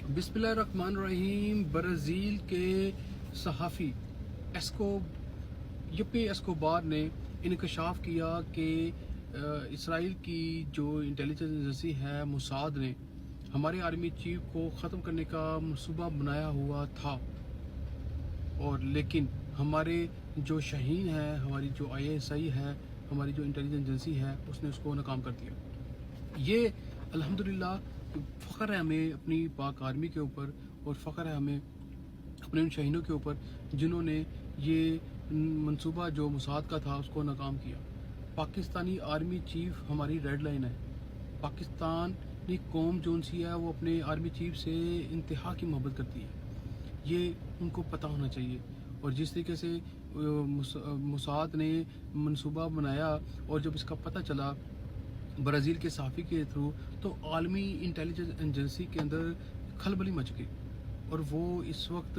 बिस्मिल्लाहिर्रहमानिर्रहीम। ब्राज़ील के सहाफ़ी यप्पी एस्कोबार ने इंकशाफ किया कि इसराइल की जो इंटेलिजेंस एजेंसी है मोसाद ने हमारे आर्मी चीफ को ख़त्म करने का मनसूबा बनाया हुआ था, और लेकिन हमारे जो शाहीन है, हमारी जो ISI है, हमारी जो इंटेलिजेंस एजेंसी है, उसने उसको नाकाम कर दिया। ये अल्हम्दुलिल्लाह फ़ख्र है हमें अपनी पाक आर्मी के ऊपर, और फ़ख्र है हमें अपने उन शहीनों के ऊपर जिन्होंने ये मंसूबा जो मोसाद का था उसको नाकाम किया। पाकिस्तानी आर्मी चीफ हमारी रेड लाइन है। पाकिस्तानी कौम जो सी है वो अपने आर्मी चीफ से इंतहा की मोहब्बत करती है, ये उनको पता होना चाहिए। और जिस तरीके से मोसाद ने मंसूबा बनाया और जब इसका पता चला ब्राज़ील के सहाफ़ी के थ्रू, तो आलमी इंटेलिजेंस एजेंसी के अंदर खलबली मच गई, और वो इस वक्त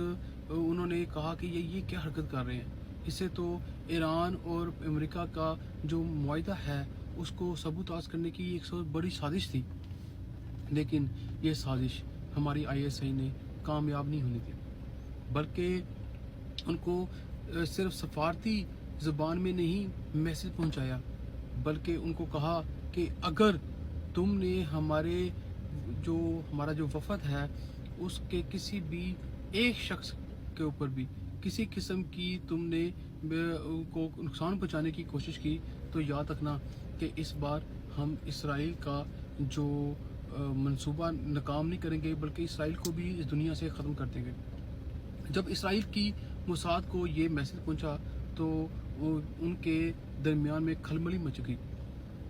उन्होंने कहा कि ये क्या हरकत कर रहे हैं। इससे तो ईरान और अमेरिका का जो मुआहदा है उसको सबूताज करने की एक बड़ी साजिश थी, लेकिन ये साजिश हमारी ISI ने कामयाब नहीं होने दी, बल्कि उनको सिर्फ सफारती ज़बान में नहीं मैसेज पहुंचाया, बल्कि उनको कहा कि अगर तुमने हमारा जो वफद है उसके किसी भी एक शख्स के ऊपर भी किसी किस्म की तुमने को नुकसान पहुंचाने की कोशिश की, तो याद रखना कि इस बार हम इसराइल का जो मंसूबा नाकाम नहीं करेंगे, बल्कि इसराइल को भी इस दुनिया से ख़त्म कर देंगे। जब इसराइल की मोसाद को ये मैसेज पहुंचा तो उनके दरमियान में खलबली मच गई।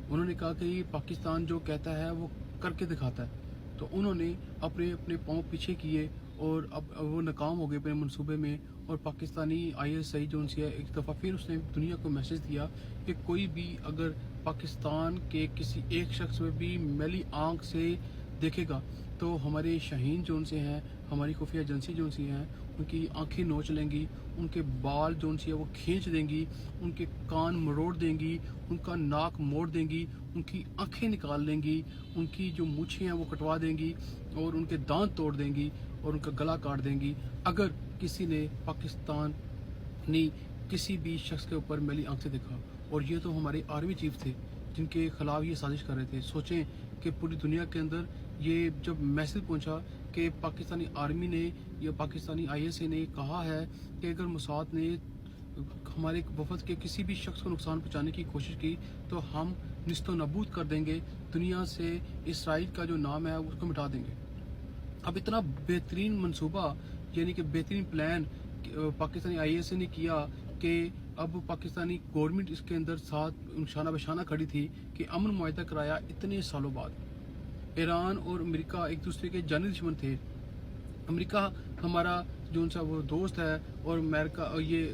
उन्होंने कहा कि पाकिस्तान जो कहता है वो करके दिखाता है, तो उन्होंने अपने अपने पाँव पीछे किए और अब वो नाकाम हो गए अपने मंसूबे में। और पाकिस्तानी ISI जो उनसे है, एक दफ़ा फिर उसने दुनिया को मैसेज दिया कि कोई भी अगर पाकिस्तान के किसी एक शख्स में भी मैली आंख से देखेगा तो हमारे शाहीन जो उनसे हैं, हमारी खुफिया एजेंसी जो उनसे हैं, उनकी आंखें नोच लेंगी, उनके बाल जो उनसे है वो खींच देंगी, उनके कान मरोड़ देंगी, उनका नाक मोड़ देंगी, उनकी आंखें निकाल लेंगी, उनकी जो मूछें हैं वो कटवा देंगी, और उनके दांत तोड़ देंगी, और उनका गला काट देंगी अगर किसी ने पाकिस्तानी किसी भी शख्स के ऊपर मैली आंख से देखा। और ये तो हमारे आर्मी चीफ थे जिनके खिलाफ ये साजिश कर रहे थे। सोचें कि पूरी दुनिया के अंदर ये जब मैसेज पहुंचा कि पाकिस्तानी आर्मी ने या पाकिस्तानी ISI ने कहा है कि अगर मोसाद ने हमारे वफद के किसी भी शख्स को नुकसान पहुंचाने की कोशिश की तो हम निस्तो नबूद कर देंगे, दुनिया से इसराइल का जो नाम है उसको मिटा देंगे। अब इतना बेहतरीन मंसूबा यानी कि बेहतरीन प्लान पाकिस्तानी ISI ने किया कि अब पाकिस्तानी गवर्नमेंट इसके अंदर साथ शाना बशाना खड़ी थी कि अमन मुआहदा कराया इतने सालों बाद। ईरान और अमेरिका एक दूसरे के जानी दुश्मन थे। अमेरिका हमारा जो उनसा वो दोस्त है, और अमेरिका ये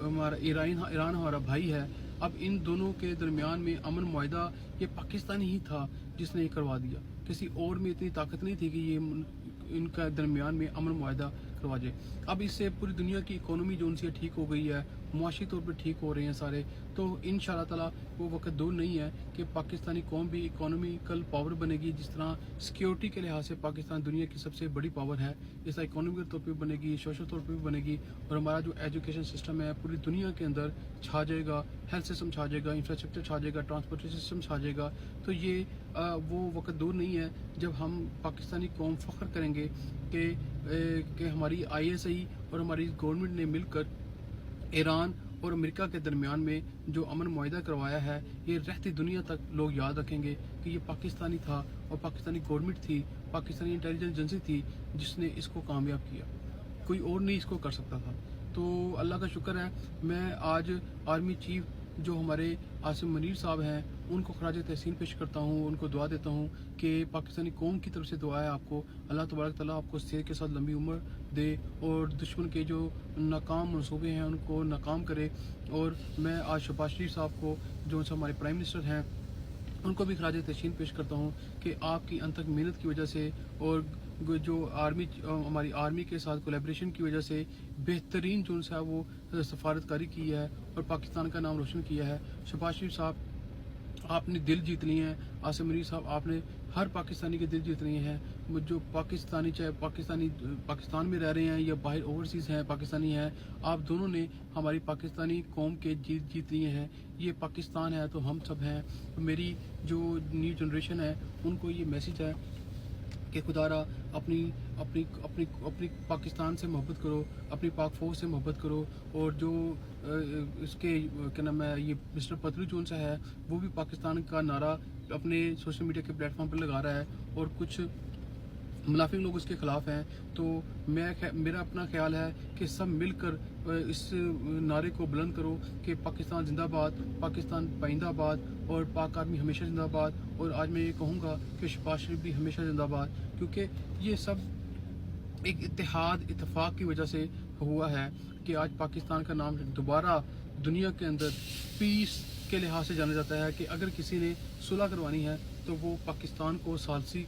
हमारा ईरान हमारा भाई है। अब इन दोनों के दरमियान में अमन मुआहदा ये पाकिस्तानी ही था जिसने ये करवा दिया, किसी और में इतनी ताकत नहीं थी कि ये इनका दरमियान में अमन मुआहदा करवा जाए। अब इससे पूरी दुनिया की इकोनॉमी जो उनसे ठीक हो गई है, मुआशी तौर पर ठीक हो रहे हैं सारे, तो इंशाअल्लाह ताला वो वक्त दूर नहीं है कि पाकिस्तानी कौम भी इकोनॉमिकल पावर बनेगी। जिस तरह सिक्योरिटी के लिहाज से पाकिस्तान दुनिया की सबसे बड़ी पावर है, इस तरह इकोनॉमिकल तौर पर बनेगी, सोशल तौर पर भी बनेगी, और हमारा जो एजुकेशन सिस्टम है पूरी दुनिया के अंदर छा जाएगा, हेल्थ सिस्टम छा जाएगा, इंफ्रास्ट्रक्चर छा जाएगा, ट्रांसपोर्टेशन सिस्टम छा जाएगा। तो ये वो वक्त दूर नहीं है जब हम पाकिस्तानी कौम फ़ख्र करेंगे कि हमारी ISI और हमारी गवर्नमेंट ने मिलकर ईरान और अमेरिका के दरमियान में जो अमन मुआहदा करवाया है, ये रहती दुनिया तक लोग याद रखेंगे कि ये पाकिस्तानी था और पाकिस्तानी गवर्नमेंट थी, पाकिस्तानी इंटेलिजेंस एजेंसी थी जिसने इसको कामयाब किया, कोई और नहीं इसको कर सकता था। तो अल्लाह का शुक्र है, मैं आज आर्मी चीफ जो हमारे आसिम मुनीर साहब हैं उनको खराज तहसीन पेश करता हूँ, उनको दुआ देता हूँ कि पाकिस्तानी कौम की तरफ से दुआ है आपको, अल्लाह तबारक तआला आपको सेहत के साथ लंबी उम्र दे और दुश्मन के जो नाकाम मनसूबे हैं उनको नाकाम करे। और मैं आज शहबाज शरीफ साहब को जो हमारे प्राइम मिनिस्टर हैं उनको भी खराज तहसीन पेश करता हूँ कि आपकी अनथक मेहनत की वजह से और जो हमारी आर्मी के साथ कोलैबोरेशन की वजह से बेहतरीन जो है वो सफारतकारी की है और पाकिस्तान का नाम रोशन किया है। शहबाज शरीफ साहब आपने दिल जीत लिए हैं, आसिम मुनीर साहब आपने ہر پاکستانی کے دل جیت رہی ہیں. جو پاکستانی چاہے پاکستان میں رہ رہے ہیں یا باہر اوورسیز ہیں پاکستانی ہیں, آپ دونوں نے ہماری پاکستانی قوم کے جیت لیے ہیں. یہ پاکستان ہے تو ہم سب ہیں. میری جو نیو جنریشن ہے ان کو یہ میسج ہے کہ خدا را اپنی اپنی اپنی اپنی پاکستان سے محبت کرو, اپنی پاک فوج سے محبت کرو. اور جو اس کے کیا نام ہے یہ مسٹر پتلو جون سا ہے وہ بھی پاکستان کا نعرہ اپنے سوشل میڈیا کے پلیٹ فارم پر لگا رہا ہے, اور کچھ منافق لوگ اس کے خلاف ہیں. تو میرا اپنا خیال ہے کہ سب مل کر اس نعرے کو بلند کرو کہ پاکستان زندہ باد, پاکستان پائندہ باد, اور پاک آرمی ہمیشہ زندہ باد. اور آج میں یہ کہوں گا کہ شہباز شریف بھی ہمیشہ زندہ باد, کیونکہ یہ سب ایک اتفاق کی وجہ سے ہوا ہے کہ آج پاکستان کا نام دوبارہ دنیا کے اندر پیس کے لحاظ سے جانا جاتا ہے کہ اگر کسی نے صلح کروانی ہے تو وہ پاکستان کو ثالثی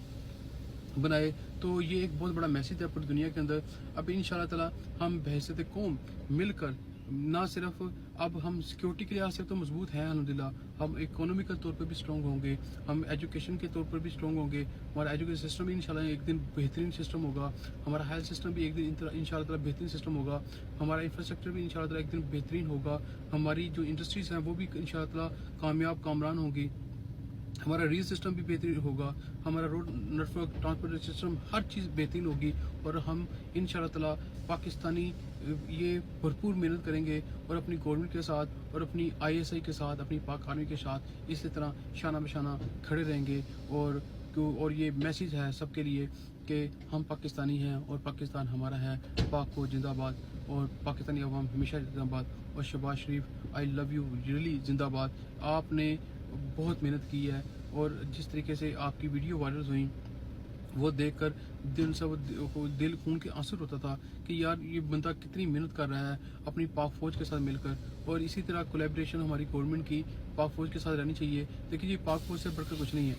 بنائے. تو یہ ایک بہت بڑا میسیج ہے پوری دنیا کے اندر. اب انشاءاللہ تعالی ہم بحیثیت قوم مل کر نہ صرف اب ہم سیکیورٹی کے لحاظ سے تو مضبوط ہیں الحمدللہ, ہم اکنامکل طور پر بھی اسٹرانگ ہوں گے, ہم ایجوکیشن کے طور پر بھی اسٹرانگ ہوں گے. ہمارا ایجوکیشن سسٹم بھی انشاءاللہ ایک دن بہترین سسٹم ہوگا. ہمارا ہیلتھ سسٹم بھی ایک دن انشاءاللہ تعالی بہترین سسٹم ہوگا. ہمارا انفراسٹرکچر بھی انشاءاللہ تعالی ایک دن بہترین ہوگا. ہماری جو انڈسٹریز ہیں وہ بھی انشاءاللہ تعالی کامیاب کامران ہوں گی. ہمارا ریل سسٹم بھی بہترین ہوگا. ہمارا روڈ نیٹورک ٹرانسپورٹ سسٹم ہر چیز بہترین ہوگی. اور ہم انشاءاللہ تعالی پاکستانی یہ بھرپور محنت کریں گے اور اپنی گورنمنٹ کے ساتھ اور اپنی ISI کے ساتھ, اپنی پاک آرمی کے ساتھ اسی طرح شانہ بشانہ کھڑے رہیں گے. اور یہ میسیج ہے سب کے لیے کہ ہم پاکستانی ہیں اور پاکستان ہمارا ہے. پاک کو زندہ باد, اور پاکستانی عوام ہمیشہ زندہ باد. اور شہباز شریف آئی لو یو ریئلی زندہ باد. آپ نے بہت محنت کی ہے, اور جس طریقے سے آپ کی ویڈیو وائرل ہوئیں وہ دیکھ کر دل خون کے آنسو ہوتا تھا کہ یار یہ بندہ کتنی محنت کر رہا ہے اپنی پاک فوج کے ساتھ مل کر. اور اسی طرح کولیبریشن ہماری گورنمنٹ کی پاک فوج کے ساتھ رہنی چاہیے. لیکن یہ پاک فوج سے بڑھ کر کچھ نہیں ہے.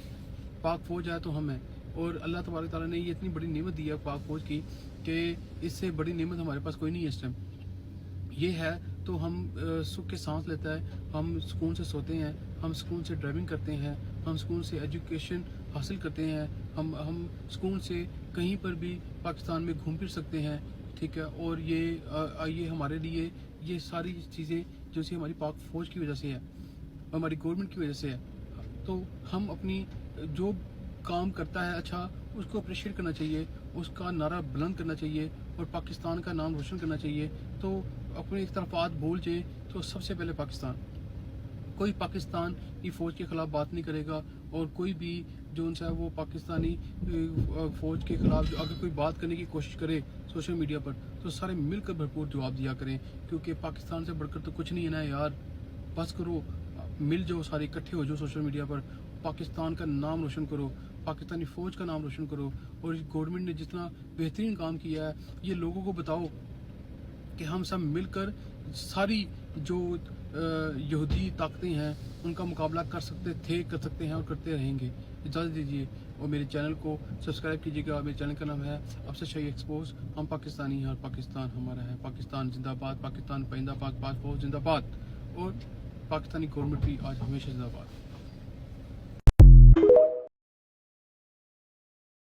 پاک فوج ہے تو ہم ہیں, اور اللہ تبارک تعالیٰ نے یہ اتنی بڑی نعمت دی ہے پاک فوج کی کہ اس سے بڑی نعمت ہمارے پاس کوئی نہیں ہے اس ٹائم. یہ ہے تو ہم سکھ کے سانس لیتا ہے, ہم سکون سے سوتے ہیں, ہم سکون سے ڈرائیونگ کرتے ہیں, ہم سکون سے ایجوکیشن حاصل کرتے ہیں, ہم سکون سے کہیں پر بھی پاکستان میں گھوم پھر سکتے ہیں. ٹھیک ہے, اور یہ ہمارے لیے یہ ساری چیزیں جو سی ہماری پاک فوج کی وجہ سے ہے, ہماری گورنمنٹ کی وجہ سے ہے. تو ہم اپنی جو کام کرتا ہے اچھا اس کو اپریشیٹ کرنا چاہیے, اس کا نعرہ بلند کرنا چاہیے, اور پاکستان کا نام روشن کرنا چاہیے. تو اپنے اختلافات بھول جائیں تو سب سے پہلے پاکستان, کوئی پاکستان کی فوج کے خلاف بات نہیں کرے گا. اور کوئی بھی جو ان سے وہ پاکستانی فوج کے خلاف اگر کوئی بات کرنے کی کوشش کرے سوشل میڈیا پر تو سارے مل کر بھرپور جواب دیا کریں, کیونکہ پاکستان سے بڑھ کر تو کچھ نہیں ہے نا یار. بس کرو, مل جاؤ, سارے اکٹھے ہو جاؤ سوشل میڈیا پر, پاکستان کا نام روشن کرو, پاکستانی فوج کا نام روشن کرو. اور گورنمنٹ نے جتنا بہترین کام کیا ہے یہ لوگوں کو بتاؤ کہ ہم سب مل کر ساری جو یہودی طاقتیں ہیں ان کا مقابلہ کر سکتے ہیں اور کرتے رہیں گے. اجازت دیجیے اور میرے چینل کو سبسکرائب کیجیے گا. میرے چینل کا نام ہے افسر شاہی ایکسپوز. ہم پاکستانی ہیں اور پاکستان ہمارا ہے. پاکستان زندہ باد, پاکستان پائندہ, پاک فوج زندہ باد, اور پاکستانی گورنمنٹ بھی آج ہمیشہ زندہ باد.